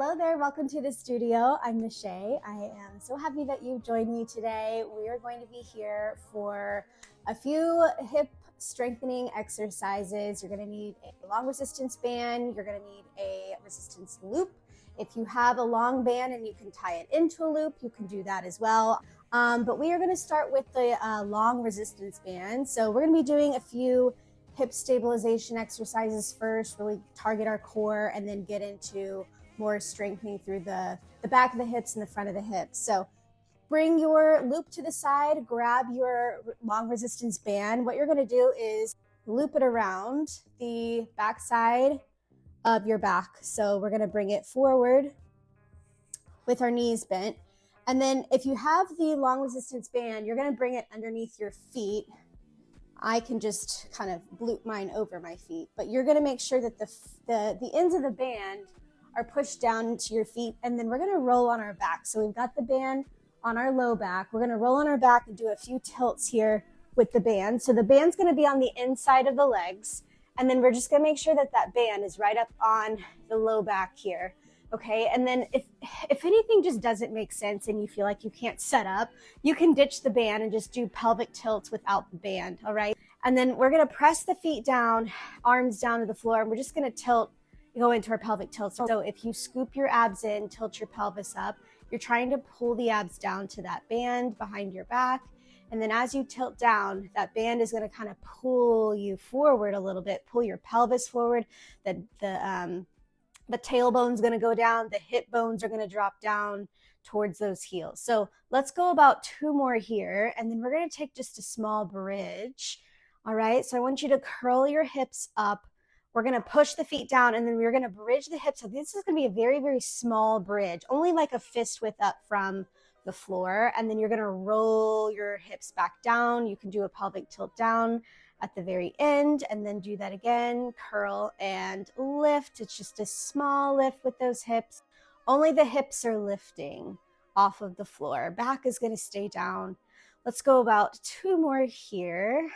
Hello there, welcome to the studio. I'm Michelle. I am so happy that you joined me today. We are going to be here for a few hip strengthening exercises. You're going to need a long resistance band. You're going to need a resistance loop. If you have a long band and you can tie it into a loop, you can do that as well. But we are going to start with the long resistance band. So we're going to be doing a few hip stabilization exercises first, really target our core, and then get into more strengthening through the back of the hips and the front of the hips. So bring your loop to the side, grab your long resistance band. What you're going to do is loop it around the back side of your back. So we're going to bring it forward with our knees bent. And then if you have the long resistance band, you're going to bring it underneath your feet. I can just kind of glute mine over my feet, but you're going to make sure that the ends of the band are pushed down into your feet, and then we're going to roll on our back. So we've got the band on our low back. We're going to roll on our back and do a few tilts here with the band. So the band's going to be on the inside of the legs, and then we're just going to make sure that that band is right up on the low back here. Okay, and then if anything just doesn't make sense and you feel like you can't set up, you can ditch the band and just do pelvic tilts without the band, all right? And then we're going to press the feet down, arms down to the floor, and we're just going to go into our pelvic tilt. So if you scoop your abs in, tilt your pelvis up, you're trying to pull the abs down to that band behind your back. And then as you tilt down, that band is going to kind of pull you forward a little bit, pull your pelvis forward. The tailbone's going to go down, the hip bones are going to drop down towards those heels. So let's go about 2 more here, and then we're going to take just a small bridge. All right, so I want you to curl your hips up. We're going to push the feet down, and then we're going to bridge the hips. So this is going to be a very, very small bridge, only like a fist width up from the floor. And then you're going to roll your hips back down. You can do a pelvic tilt down at the very end, and then do that again. Curl and lift. It's just a small lift with those hips. Only the hips are lifting off of the floor. Back is going to stay down. Let's go about 2 more here.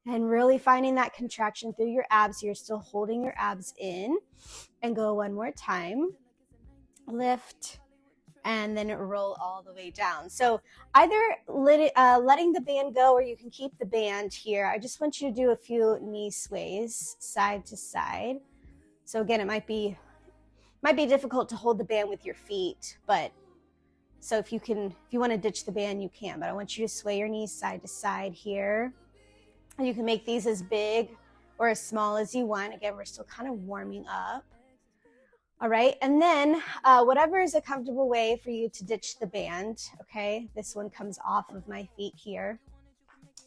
And really finding that contraction through your abs. You're still holding your abs in. And go 1 more time. Lift. And then roll all the way down. So either letting the band go, or you can keep the band here. I just want you to do a few knee sways side to side. So again, it might be difficult to hold the band with your feet, but so if you want to ditch the band, you can. But I want you to sway your knees side to side here. And you can make these as big or as small as you want. Again, we're still kind of warming up. All right, and then whatever is a comfortable way for you to ditch the band, okay? This one comes off of my feet here.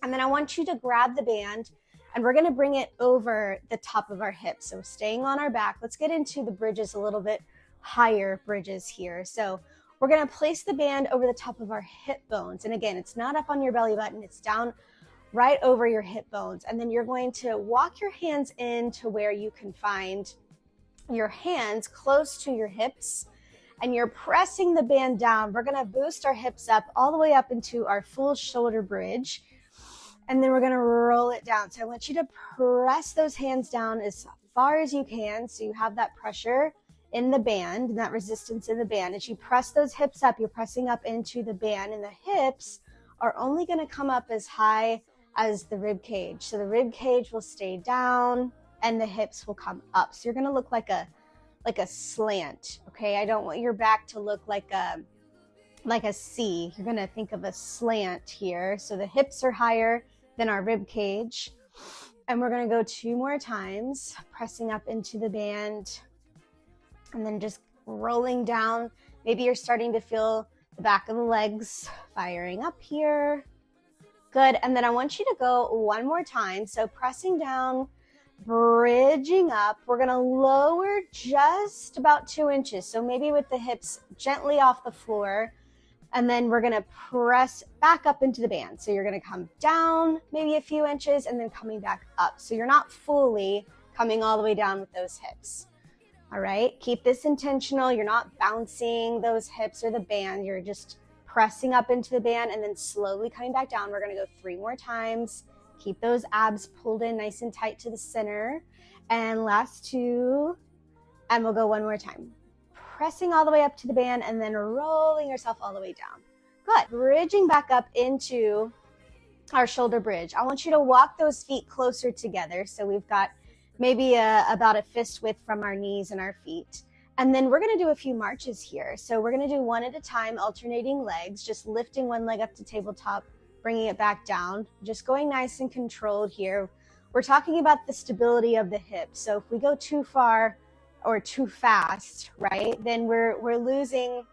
And then I want you to grab the band, and we're gonna bring it over the top of our hips. So staying on our back, let's get into the bridges a little bit higher bridges here. So we're gonna place the band over the top of our hip bones. And again, it's not up on your belly button, it's down right over your hip bones. And then you're going to walk your hands into where you can find your hands close to your hips, and you're pressing the band down. We're going to boost our hips up all the way up into our full shoulder bridge, and then we're going to roll it down. So I want you to press those hands down as far as you can, so you have that pressure in the band and that resistance in the band. As you press those hips up, you're pressing up into the band, and the hips are only going to come up as high as the rib cage. So the rib cage will stay down and the hips will come up. So you're going to look like a slant, okay? I don't want your back to look like a C. You're going to think of a slant here. So the hips are higher than our rib cage. And we're going to go 2 more times, pressing up into the band and then just rolling down. Maybe you're starting to feel the back of the legs firing up here. Good. And then I want you to go 1 more time. So pressing down, bridging up. We're going to lower just about 2 inches. So maybe with the hips gently off the floor. And then we're going to press back up into the band. So you're going to come down maybe a few inches and then coming back up. So you're not fully coming all the way down with those hips. All right. Keep this intentional. You're not bouncing those hips or the band. You're just pressing up into the band and then slowly coming back down. We're going to go 3 more times. Keep those abs pulled in nice and tight to the center. And last 2. And we'll go 1 more time. pressing all the way up to the band and then rolling yourself all the way down. Good. Bridging back up into our shoulder bridge. I want you to walk those feet closer together. So we've got maybe about a fist width from our knees and our feet. And then we're going to do a few marches here. So we're going to do one at a time, alternating legs, just lifting one leg up to tabletop, bringing it back down, just going nice and controlled here. We're talking about the stability of the hips. So if we go too far or too fast, right, then we're losing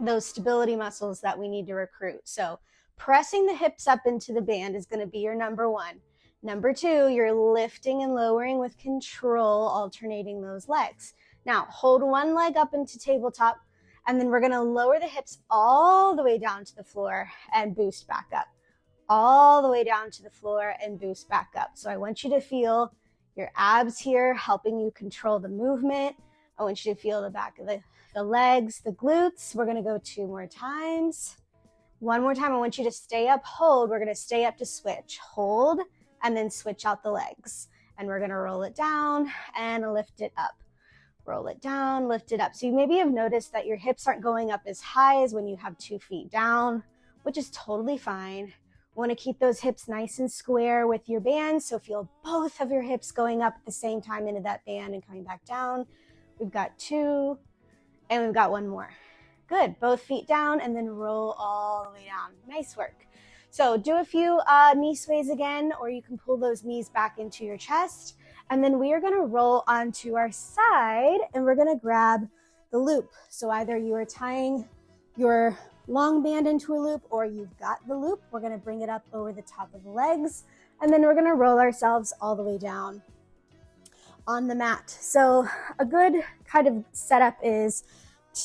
those stability muscles that we need to recruit. So pressing the hips up into the band is going to be your number one. Number two, you're lifting and lowering with control, alternating those legs. Now, hold one leg up into tabletop, and then we're going to lower the hips all the way down to the floor and boost back up. All the way down to the floor and boost back up. So I want you to feel your abs here helping you control the movement. I want you to feel the back of the legs, the glutes. We're going to go 2 more times. One more time. I want you to stay up, hold. We're going to stay up to switch. Hold, and then switch out the legs. And we're going to roll it down and lift it up. Roll it down, lift it up. So you maybe have noticed that your hips aren't going up as high as when you have 2 feet down, which is totally fine. You want to keep those hips nice and square with your band. So feel both of your hips going up at the same time into that band and coming back down. We've got 2, and we've got 1 more. Good. Both feet down and then roll all the way down. Nice work. So do a few knee sways again, or you can pull those knees back into your chest. And then we are going to roll onto our side and we're going to grab the loop. So either you are tying your long band into a loop or you've got the loop. We're going to bring it up over the top of the legs. And then we're going to roll ourselves all the way down on the mat. So a good kind of setup is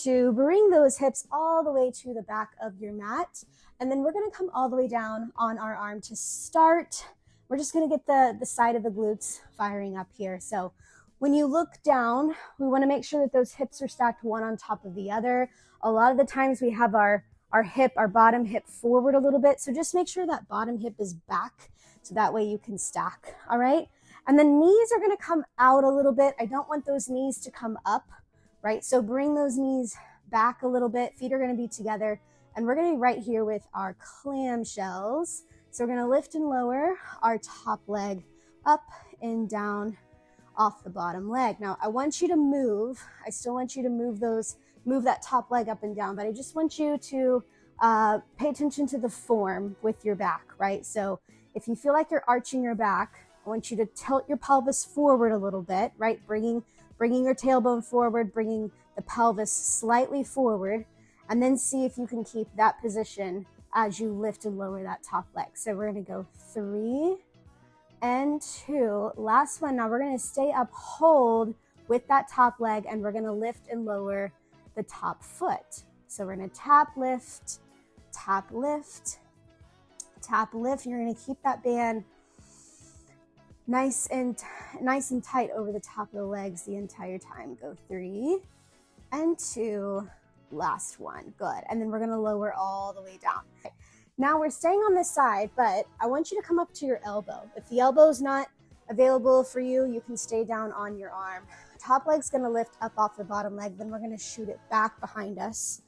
to bring those hips all the way to the back of your mat. And then we're going to come all the way down on our arm to start. We're just going to get the side of the glutes firing up here. So when you look down, we want to make sure that those hips are stacked one on top of the other. A lot of the times we have our bottom hip forward a little bit. So just make sure that bottom hip is back so that way you can stack. All right. And the knees are going to come out a little bit. I don't want those knees to come up. Right, so bring those knees back a little bit. Feet are going to be together, and we're going to be right here with our clamshells. So we're going to lift and lower our top leg up and down off the bottom leg. Now, I want you to move. I still want you to move that top leg up and down, but I just want you to pay attention to the form with your back, right? So if you feel like you're arching your back, I want you to tilt your pelvis forward a little bit, right? Bringing your tailbone forward, bringing the pelvis slightly forward, and then see if you can keep that position as you lift and lower that top leg. So we're going to go 3 and 2. Last one. Now we're going to stay up, hold with that top leg, and we're going to lift and lower the top foot. So we're going to tap, lift, tap, lift, tap, lift. You're going to keep that band nice and tight over the top of the legs the entire time. Go 3 and 2, last one. Good. And then we're going to lower all the way down. Now we're staying on this side, but I want you to come up to your elbow. If the elbow is not available for you, you can stay down on your arm. Top leg's going to lift up off the bottom leg. Then we're going to shoot it back behind us.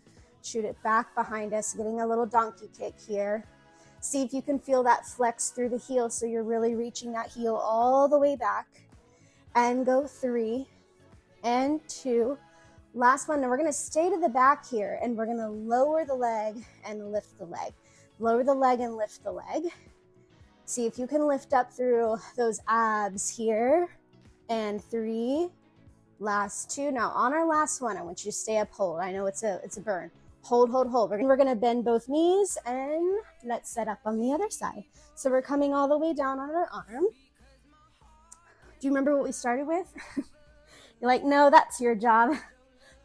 Shoot it back behind us, getting a little donkey kick here. See if you can feel that flex through the heel, so you're really reaching that heel all the way back. And go 3 and 2. Last one. Now we're going to stay to the back here, and we're going to lower the leg and lift the leg. Lower the leg and lift the leg. See if you can lift up through those abs here. And 3. Last 2. Now on our last one, I want you to stay up, hold. I know it's a burn. Hold, hold, hold. We're going to bend both knees, and let's set up on the other side. So we're coming all the way down on our arm. Do you remember what we started with? You're like, no, that's your job.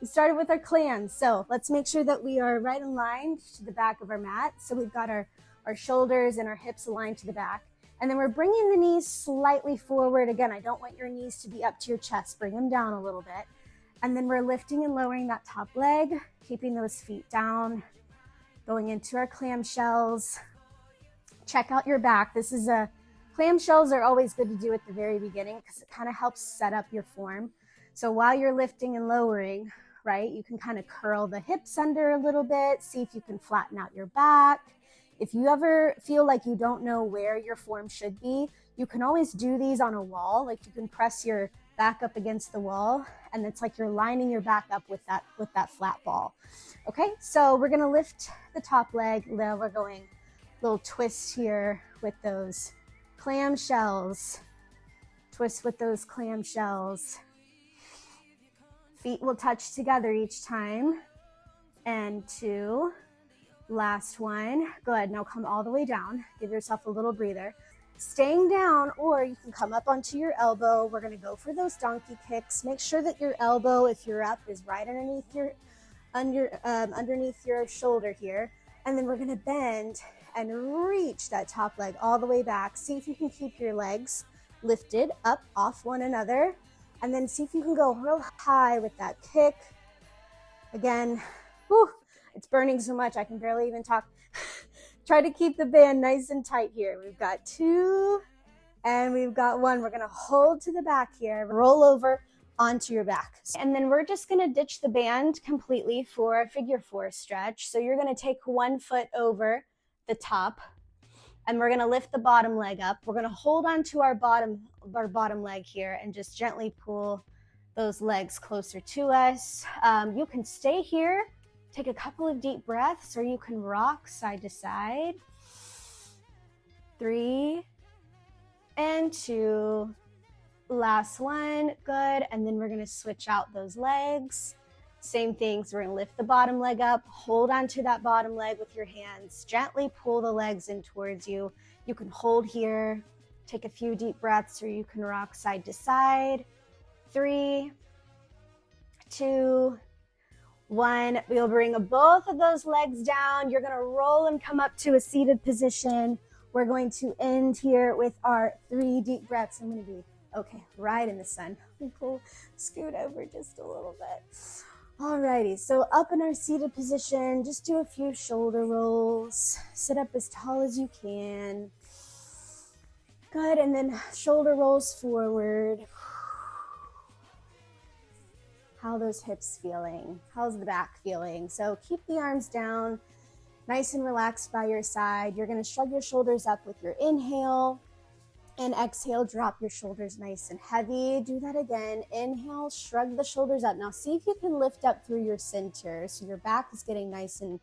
We started with our clams. So let's make sure that we are right aligned to the back of our mat. So we've got our shoulders and our hips aligned to the back. And then we're bringing the knees slightly forward. Again, I don't want your knees to be up to your chest. Bring them down a little bit. And then we're lifting and lowering that top leg, keeping those feet down, going into our clamshells. Check out your back. Clamshells are always good to do at the very beginning because it kind of helps set up your form. So while you're lifting and lowering, right? You can kind of curl the hips under a little bit, see if you can flatten out your back. If you ever feel like you don't know where your form should be, you can always do these on a wall. Like you can press your back up against the wall, and it's like you're lining your back up with that flat ball. Okay, so we're gonna lift the top leg. Now we're going little twist here with those clamshells. Twist with those clamshells. Feet will touch together each time. And 2. Last one. Good. Now come all the way down. Give yourself a little breather. Staying down, or you can come up onto your elbow. We're going to go for those donkey kicks. Make sure that your elbow, if you're up, is right underneath your shoulder here. And then we're going to bend and reach that top leg all the way back. See if you can keep your legs lifted up off one another. And then see if you can go real high with that kick. Again, whew, it's burning so much I can barely even talk. Try to keep the band nice and tight here. We've got 2 and we've got 1. We're gonna hold to the back here, roll over onto your back. And then we're just gonna ditch the band completely for a figure 4 stretch. So you're gonna take 1 foot over the top, and we're gonna lift the bottom leg up. We're gonna hold on to our bottom leg here and just gently pull those legs closer to us. You can stay here, take a couple of deep breaths, or you can rock side to side. 3 and 2. Last one, good. And then we're gonna switch out those legs. Same thing, so we're gonna lift the bottom leg up, hold onto that bottom leg with your hands, gently pull the legs in towards you. You can hold here, take a few deep breaths, or you can rock side to side. 3, 2, 1. We'll bring both of those legs down. You're gonna roll and come up to a seated position. We're going to end here with our 3 deep breaths. I'm gonna be, okay, right in the sun. We'll scoot over just a little bit. Alrighty, so up in our seated position, just do a few shoulder rolls. Sit up as tall as you can. Good, and then shoulder rolls forward. How are those hips feeling? How's the back feeling? So keep the arms down, nice and relaxed by your side. You're gonna shrug your shoulders up with your inhale, and exhale, drop your shoulders nice and heavy. Do that again. Inhale, shrug the shoulders up. Now see if you can lift up through your center so your back is getting nice and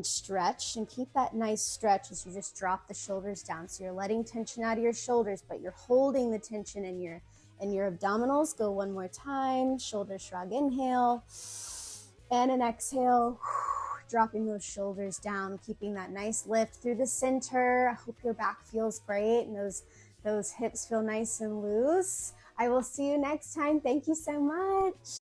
stretched, and keep that nice stretch as you just drop the shoulders down. So you're letting tension out of your shoulders, but you're holding the tension in your abdominals. Go one more time. Shoulder shrug, inhale, and an exhale. Dropping those shoulders down, keeping that nice lift through the center. I hope your back feels great and those hips feel nice and loose. I will see you next time. Thank you so much.